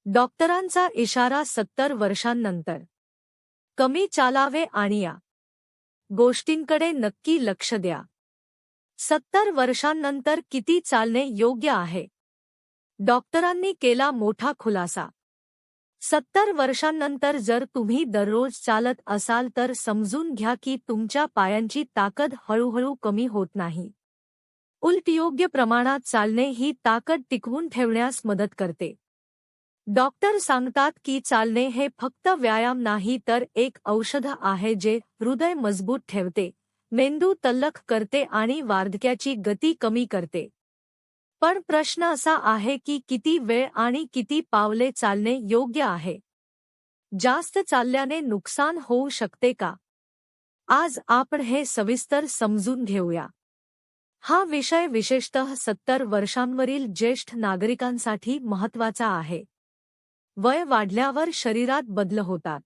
डॉक्टरांचा इशारा 70 वर्षांनंतर. कमी चालावे आणि या गोष्टींकडे नक्की लक्ष द्या. 70 वर्षांनंतर किती चालणे योग्य आहे? डॉक्टरांनी केला मोठा खुलासा. 70 वर्षांनंतर जर तुम्ही दररोज चालत असाल तर समजून घ्या की तुमच्या पायांची ताकद हळूहळू कमी होत नाही. उलट योग्य प्रमाणात चालणे ही ताकद टिकवून ठेवण्यास मदत करते. डॉक्टर सांगतात की चालणे हे फक्त व्यायाम नाही तर एक औषध आहे जे हृदय मजबूत ठेवते, मेंदू तल्लख करते आणि वार्धक्याची गती कमी करते. पण प्रश्न असा आहे की किती वेळ आणि किती पावले चालणे योग्य आहे? जास्त चालल्याने नुकसान होऊ शकते का? आज आपण हे सविस्तर समजून घेऊया. हा विषय विशेषतः 70 वर्षांवरील ज्येष्ठ नागरिकांसाठी महत्त्वाचा आहे. वय वाढल्यावर शरीरात बदल होतात.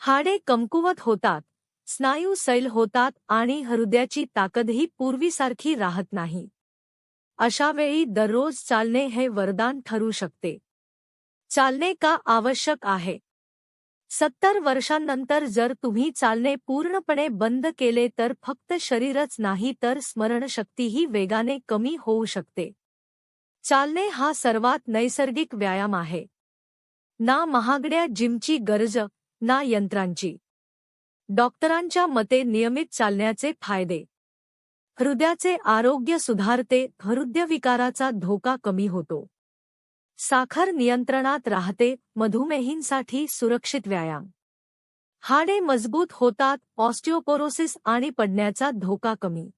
हाडे कमकुवत होतात, स्नायू सैल होतात आणि हृदयाची ताकदही पूर्वीसारखी राहत नाही. अशा वेळी दररोज चालणे हे वरदान ठरू शकते. चालणे का आवश्यक आहे? 70 वर्षांनंतर जर तुम्ही चालणे पूर्णपणे बंद केले तर फक्त शरीरच नाही तर स्मरणशक्तीही वेगाने कमी होऊ शकते. चालणे हा सर्वात नैसर्गिक व्यायाम आहे. ना महागड्या जिमची गरज, ना यंत्रांची. डॉक्टरांच्या मते नियमित चालण्याचे फायदे. हृदयाचे आरोग्य सुधारते, हृदयविकाराचा धोका कमी होतो. साखर नियंत्रणात राहते, मधुमेहींसाठी सुरक्षित व्यायाम. हाडे मजबूत होतात, ऑस्टिओपोरोसिस आणि पडण्याचा धोका कमी.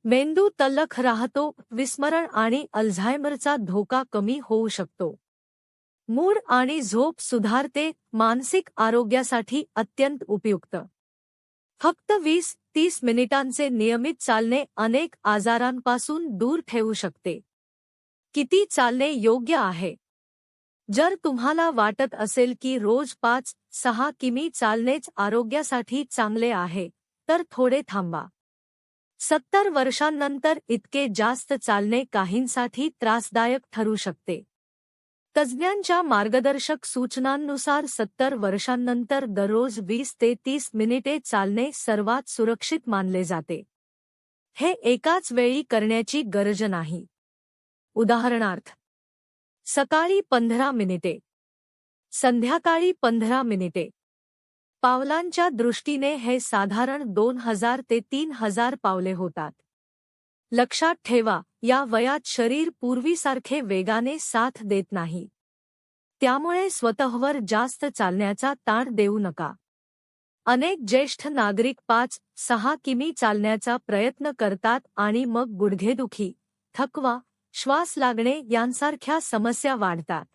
मेंदू तल्लख राहतो, विस्मरण आणि अल्झायमरचा धोका कमी होऊ शकतो. मूड आणि झोप सुधारते, मानसिक आरोग्यासाठी अत्यंत उपयुक्त. फक्त 20-30 मिनिटांचे नियमित चालणे अनेक आजारांपासून दूर ठेवू शकते. किती चालणे योग्य आहे? जर तुम्हाला वाटत असेल की रोज 5-6 किमी चालणेच आरोग्यासाठी चांगले आहे, तर थोडे थांबा. 70 वर्षांनंतर इतके जास्त चालणे काहींसाठी त्रासदायक ठरू शकते. तज्ज्ञांच्या मार्गदर्शक सूचनांनुसार 70 वर्षांनंतर दररोज 20 ते 30 मिनिटे चालणे सर्वात सुरक्षित मानले जाते. हे एकाच वेळी करण्याची गरज नाही. उदाहरणार्थ, सकाळी 15 मिनिटे, संध्याकाळी 15 मिनिटे. पावलांच्या दृष्टीने हे साधारण 2000 ते 3000 पावले होतात. लक्षात ठेवा, या वयात शरीर पूर्वीसारखे वेगाने साथ देत नाही. त्यामुळे स्वतःवर जास्त चालण्याचा ताण देऊ नका. अनेक ज्येष्ठ नागरिक 5-6 किमी चालण्याचा प्रयत्न करतात आणि मग गुडघेदुखी, थकवा, श्वास लागणे यांसारख्या समस्या वाढतात.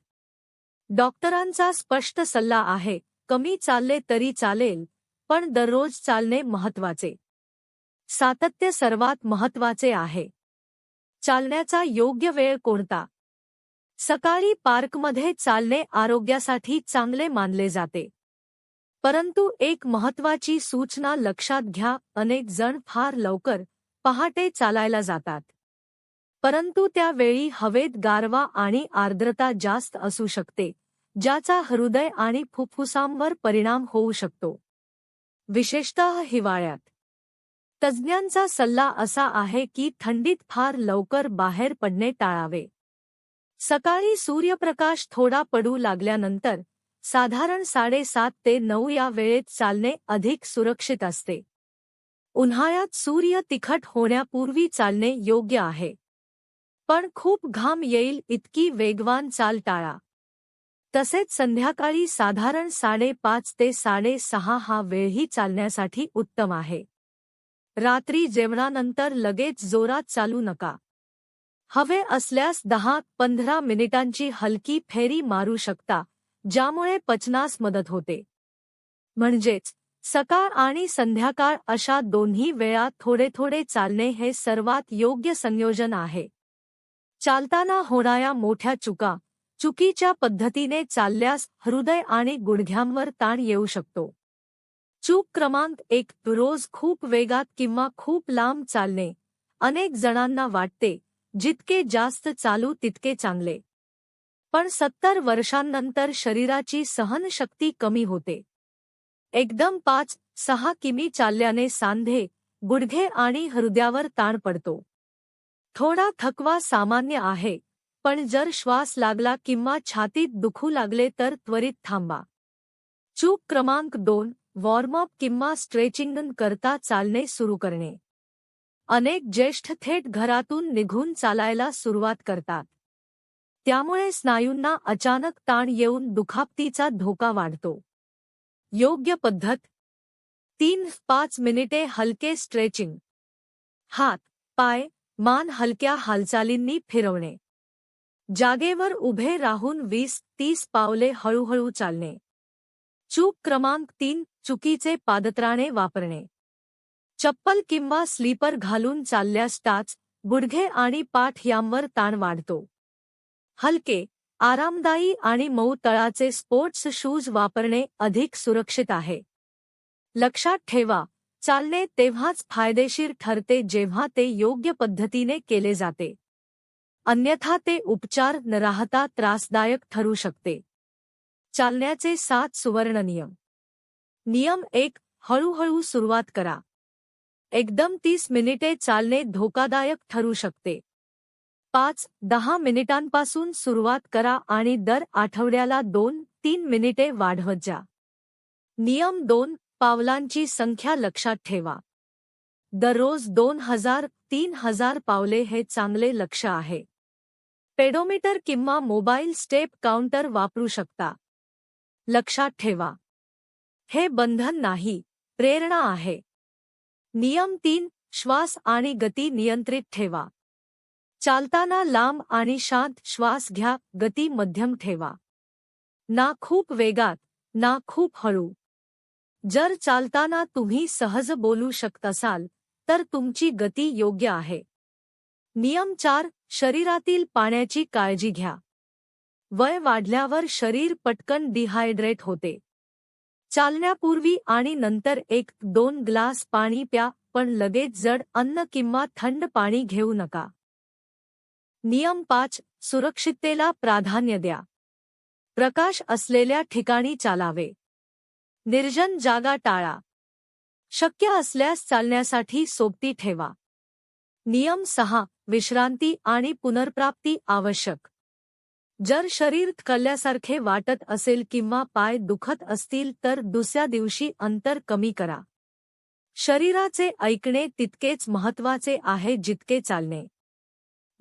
डॉक्टरांचा स्पष्ट सल्ला आहे, कमी चालले तरी चालेल, पण दररोज चालणे महत्त्वाचे. सातत्य सर्वात महत्त्वाचे आहे. चालण्याचा योग्य वेळ कोणता? सकाळी पार्कमध्ये चालणे आरोग्यासाठी चांगले मानले जाते. परंतु एक महत्त्वाची सूचना लक्षात घ्या, अनेक जण फार लवकर, पहाटे चालायला जातात. परंतु त्या वेळी हवेत गारवा आणि आर्द्रता जास्त असू शकते, ज्याचा हृदय आणि फुफ्फुसांवर परिणाम होऊ शकतो. विशेषतः हिवाळ्यात. तज्ज्ञांचा सल्ला असा आहे की थंडीत फार लवकर बाहेर पडणे टाळावे. सकाळी सूर्यप्रकाश थोडा पडू लागल्यानंतर, साधारण 7:30 ते 9 या वेळेत चालणे अधिक सुरक्षित असते. उन्हाळ्यात सूर्य तिखट होण्यापूर्वी चालणे योग्य आहे. पण खूप घाम येईल इतकी वेगवान चाल टाळा. तसेच संध्याकाळी साधारण 5:30 ते 6:30 हा वेळही चालण्यासाठी उत्तम आहे. रात्री जेवणानंतर लगेच जोरात चालू नका. हवे असल्यास 10-15 मिनिटांची हलकी फेरी मारू शकता, ज्यामुळे पचनास मदत होते. म्हणजेच सकाळ आणि संध्याकाळ अशा दोन्ही वेळात थोडे थोडे चालणे हे सर्वात योग्य संयोजन आहे. चालताना होणाऱ्या मोठ्या चुकीच्या पद्धतीने चालल्यास हृदय आणि गुडघ्यांवर ताण येऊ शकतो. चूक क्रमांक 1, रोज खूप वेगात किंवा खूप लांब चालणे. अनेक जणांना वाटते, जितके जास्त चालू तितके चांगले. पण 70 वर्षांनंतर शरीराची सहनशक्ती कमी होते. एकदम 5-6 किमी चालल्याने सांधे, गुडघे आणि हृदयावर ताण पडतो. थोडा थकवा सामान्य आहे, पण जर श्वास लागला किंवा छातीत दुखू लागले तर त्वरित थांबा. चूक क्रमांक 2. वॉर्मअप किंवा स्ट्रेचिंग करता चालणे सुरू करणे. अनेक ज्येष्ठ थेट घरातून निघून चालायला सुरुवात करतात. त्यामुळे स्नायूंना अचानक ताण येऊन दुखापतीचा धोका वाढतो. योग्य पद्धत: 3-5 मिनिटे हलके स्ट्रेचिंग. हात, पाय, मान हलक्या हालचालींनी फिरवणे. जागेवर उभे राहून 20-30 पावले हळूहळू चालणे. चूक क्रमांक 3. चुकीचे पादत्राणे वापरणे. चप्पल किंवा स्लीपर घालून चालल्यास टाच, गुडघे आणि पाठ यांवर ताण वाढतो. हलके, आरामदायी आणि मऊ तळाचे स्पोर्ट्स शूज वापरणे अधिक सुरक्षित आहे. लक्षात ठेवा, चालणे तेव्हाच फायदेशीर ठरते जेव्हा ते योग्य पद्धतीने केले जाते. अन्यथा ते उपचार न राहता त्रासदायक ठरू शकते. चालण्याचे 7 सुवर्ण नियम. नियम 1. हळूहळू सुरुवात करा. एकदम 30 मिनिटे चालणे धोकादायक ठरू शकते. 5-10 मिनिटांपासून सुरुवात करा आणि दर आठवड्याला 2-3 मिनिटे वाढवत जा. नियम 2. पावलांची संख्या लक्षात ठेवा. दररोज 2000-3000 पावले हे चांगले लक्ष्य आहे. पेडोमीटर किंवा मोबाईल स्टेप काउंटर वापरू शकता. लक्षात ठेवा, हे बंधन नाही, प्रेरणा आहे. नियम 3. श्वास आणि गती नियंत्रित ठेवा. चालताना लांब आणि शांत श्वास घ्या, गती मध्यम ठेवा. ना खूप वेगात, ना खूप हळू. जर चालताना तुम्ही सहज बोलू शकत असाल, तर तुमची गती योग्य आहे. नियम 4. शरीरातील पाण्याची काळजी घ्या. वय वाढल्यावर शरीर पटकन डिहायड्रेट होते. चालण्यापूर्वी आणि नंतर 1-2 ग्लास पाणी प्या, पण लगेच जड अन्न किंवा थंड पाणी घेऊ नका. नियम 5. सुरक्षिततेला प्राधान्य द्या. प्रकाश असलेल्या ठिकाणी चालावे. निर्जन जागा टाळा. शक्य असल्यास चालण्यासाठी सोबती ठेवा. नियम 6. विश्रांती आणि पुनर्प्राप्ती आवश्यक. जर शरीर थकल्यासारखे वाटत असेल किंवा पाय दुखत असतील तर दुसऱ्या दिवशी अंतर कमी करा. शरीराचे ऐकणे तितकेच महत्त्वाचे आहे जितके चालणे.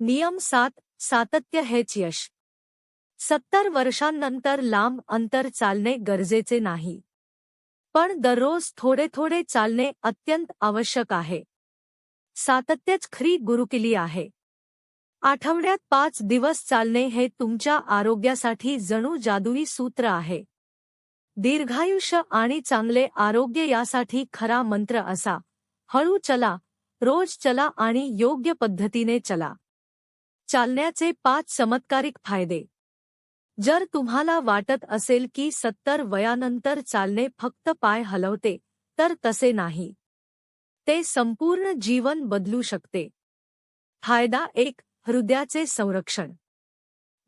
नियम 7. सातत्य हेच यश. 70 वर्षांनंतर लांब अंतर चालणे गरजेचे नाही. पण दररोज थोडे थोडे चालणे अत्यंत आवश्यक आहे. सातत्यच खरी गुरुकिल्ली आहे. आठवड्यात 5 दिवस चालणे हे तुमच्या आरोग्यासाठी जणू जादुई सूत्र आहे. दीर्घायुष्य आणि चांगले आरोग्य यासाठी खरा मंत्र असा: हळू चला, रोज चला आणि योग्य पद्धतीने चला. चालण्याचे 5 चमत्कारिक फायदे. जर तुम्हाला वाटत असेल की 70 वयानंतर चालणे फक्त पाय हलवते, तर तसे नाही. ते संपूर्ण जीवन बदलू शकते. फायदा 1. हृदयाचे संरक्षण.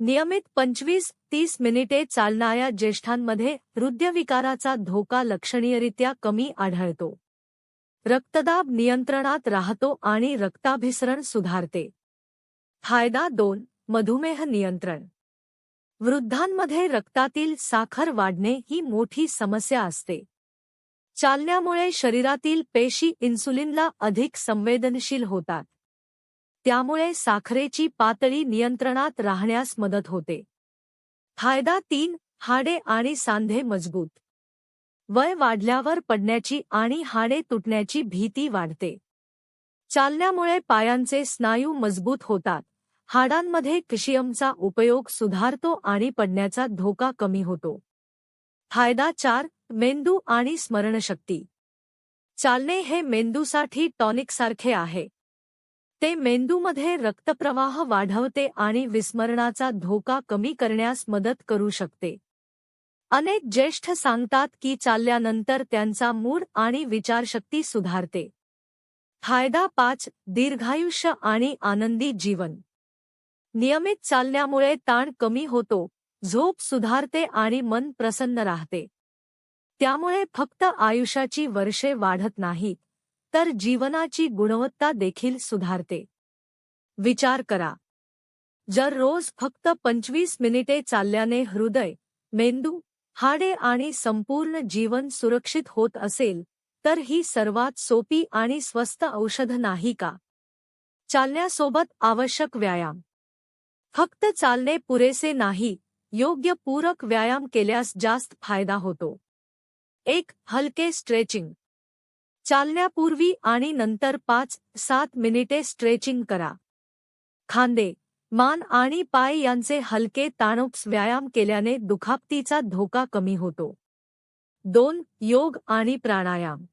नियमित 25-30 मिनिटे चालणाऱ्या ज्येष्ठांमध्ये हृदयविकाराचा धोका लक्षणीयरित्या कमी आढळतो. रक्तदाब नियंत्रणात राहतो आणि रक्ताभिसरण सुधारते. फायदा 2. मधुमेह नियंत्रण. वृद्धांमध्ये रक्तातील साखर वाढणे ही मोठी समस्या असते. चालण्यामुळे शरीरातील पेशी इन्सुलिनला अधिक संवेदनशील होतात. त्यामुळे साखरेची पातळी नियंत्रणात राहण्यास मदत होते. फायदा 3. हाडे आणि सांधे मजबूत. वय वाढल्यावर पडण्याची आणि हाडे तुटण्याची भीती वाढते. चालण्यामुळे पायांचे स्नायू मजबूत होतात, हाडांमध्ये कॅल्शियमचा उपयोग सुधारतो आणि पडण्याचा धोका कमी होतो. फायदा 4. मेंदू आणि स्मरणशक्ती. चालणे हे मेंदूसाठी टॉनिकसारखे आहे. ते मेंदूमध्ये रक्तप्रवाह वाढवते आणि विस्मरणाचा धोका कमी करण्यास मदत करू शकते. अनेक ज्येष्ठ सांगतात की चालल्यानंतर त्यांचा मूड आणि विचारशक्ती सुधारते. फायदा 5. दीर्घायुष्य आणि आनंदी जीवन. नियमित चालण्यामुळे ताण कमी होतो, झोप सुधारते आणि मन प्रसन्न राहते. त्यामुळे फक्त आयुष्याची वर्षे वाढत नाहीत, तर जीवनाची गुणवत्ता देखील सुधारते. विचार करा, जर रोज फक्त 25 मिनिटे चालल्याने हृदय, मेंदू, हाडे आणि संपूर्ण जीवन सुरक्षित होत असेल, तर ही सर्वात सोपी आणि स्वस्त औषध नाही का? चालण्यासोबत आवश्यक व्यायाम. फक्त चालणे पुरेसे नाही, योग्य पूरक व्यायाम केल्यास जास्त फायदा होतो. 1. हलके स्ट्रेचिंग. चालण्यापूर्वी आणि नंतर 5-7 मिनिटे स्ट्रेचिंग करा. खांदे, मान आणि पाय यांचे हलके ताणूप्स व्यायाम केल्याने दुखापतीचा धोका कमी होतो. 2. योग आणि प्राणायाम.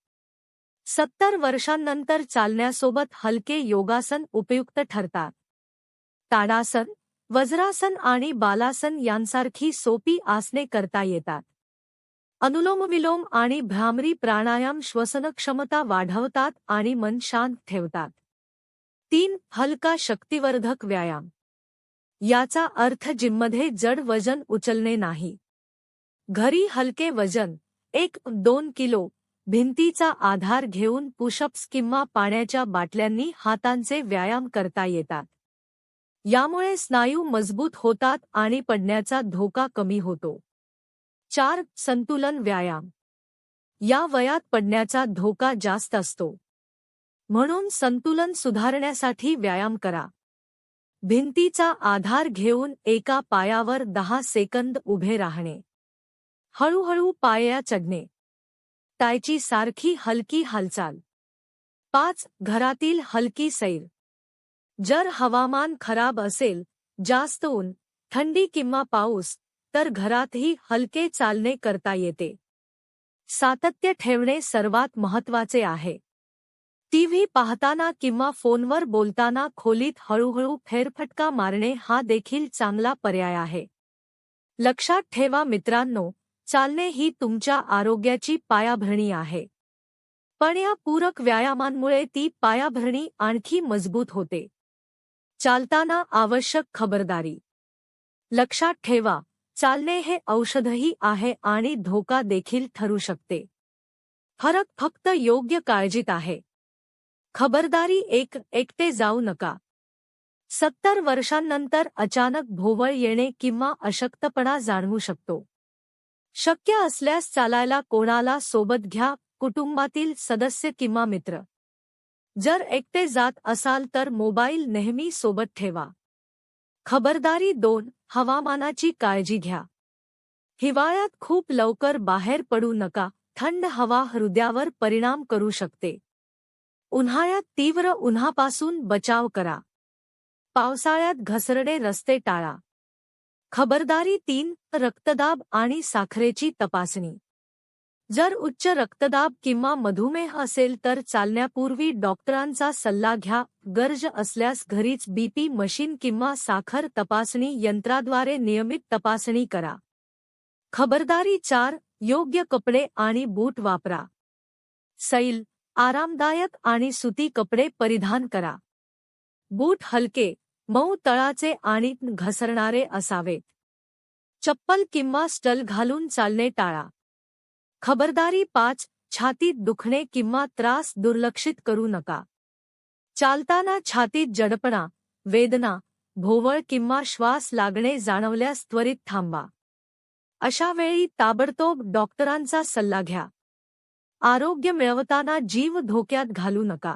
70 वर्षांनंतर चालण्यासोबत हलके योगासन उपयुक्त ठरतात. ताडासन, वज्रासन आणि बालासन यांसारखी सोपी आसने करता येतात. अनुलोमविलोम आणि भ्रामरी प्राणायाम श्वसनक्षमता वाढवतात आणि मन शांत ठेवतात. 3. हलका शक्तिवर्धक व्यायाम. याचा अर्थ जिममध्ये जड वजन उचलणे नाही. घरी हलके वजन 1-2 किलो भिंतीचा आधार घेऊन पुशअप्स किंवा पाण्याच्या बाटल्यांनी हातांचे व्यायाम करता येतात. यामुळे स्नायू मजबूत होतात आणि पडण्याचा धोका कमी होतो. 4. संतुलन व्यायाम. या वयात पडण्याचा धोका जास्त असतो. म्हणून संतुलन सुधारण्यासाठी व्यायाम करा. भिंतीचा आधार घेऊन एका पायावर 10 सेकंद उभे राहणे. हळूहळू पायऱ्या चढणे. टायची सारखी हलकी हालचाल. 5. घरातील हलकी सैर. जर हवामान खराब असेल, जास्त ऊन, थंडी किंवा पाऊस, तर घरातही हलके चालणे करता येते. सातत्य ठेवणे सर्वात महत्त्वाचे आहे. टीव्ही पाहताना किंवा फोनवर बोलताना खोलीत हळूहळू फेरफटका मारणे हा देखील चांगला पर्याय आहे. लक्षात ठेवा मित्रांनो, चालणे ही तुमच्या आरोग्याची पायाभरणी आहे. पण या पूरक व्यायामांमुळे ती पायाभरणी आणखी मजबूत होते. चालताना आवश्यक खबरदारी. लक्षात ठेवा, चालणे हे औषधही आहे आणि धोका देखील ठरू शकते. फरक फक्त योग्य काळजीत आहे. खबरदारी 1. एकटे जाऊ नका. 70 वर्षांनंतर अचानक भोवळ येणे किंवा अशक्तपणा जाणवू शकतो. शक्य असल्यास चालायला कोणाला सोबत घ्या, कुटुंबातील सदस्य किंवा मित्र. जर एकटे जात असाल तर मोबाईल नेहमी सोबत ठेवा. खबरदारी 2. हवामानाची काळजी घ्या. हिवाळ्यात खूप लवकर बाहेर पडू नका, थंड हवा हृदयावर परिणाम करू शकते. उन्हाळ्यात तीव्र उन्हापासून बचाव करा. पावसाळ्यात घसरडे रस्ते टाळा. खबरदारी 3. रक्तदाब आणि साखरेची तपासणी. जर उच्च रक्तदाब किंवा मधुमेह असेल तर चालण्यापूर्वी डॉक्टरांचा सल्ला घ्या. गरज असल्यास घरीच बीपी मशीन किंवा साखर तपासणी यंत्राद्वारे नियमित तपासणी करा. खबरदारी 4. योग्य कपडे आणि बूट वापरा. सैल, आरामदायक आणि सुती कपडे परिधान करा. बूट हलके, मऊ तळाचे आणि घसरणारे असावेत. चप्पल किंवा स्टल घालून चालणे टाळा. खबरदारी 5. छातीत दुखणे किंवा त्रास दुर्लक्षित करू नका. चालताना छातीत जडपणा, वेदना, भोवळ किंवा श्वास लागणे जाणवल्यास त्वरित थांबा. अशा वेळी ताबडतोब डॉक्टरांचा सल्ला घ्या. आरोग्य मिळवताना जीव धोक्यात घालू नका.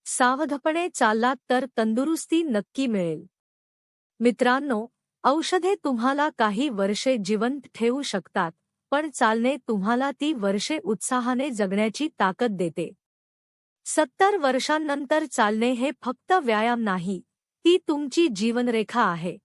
सावधपणे चाललात तर तंदुरुस्ती नक्की मिळेल. मित्रांनो, औषधे तुम्हाला काही वर्षे जिवंत ठेवू शकतात, पण चालणे तुम्हाला ती वर्षे उत्साहाने जगण्याची ताकद देते. 70 वर्षांनंतर चालणे हे फक्त व्यायाम नाही, ती तुमची जीवनरेखा आहे.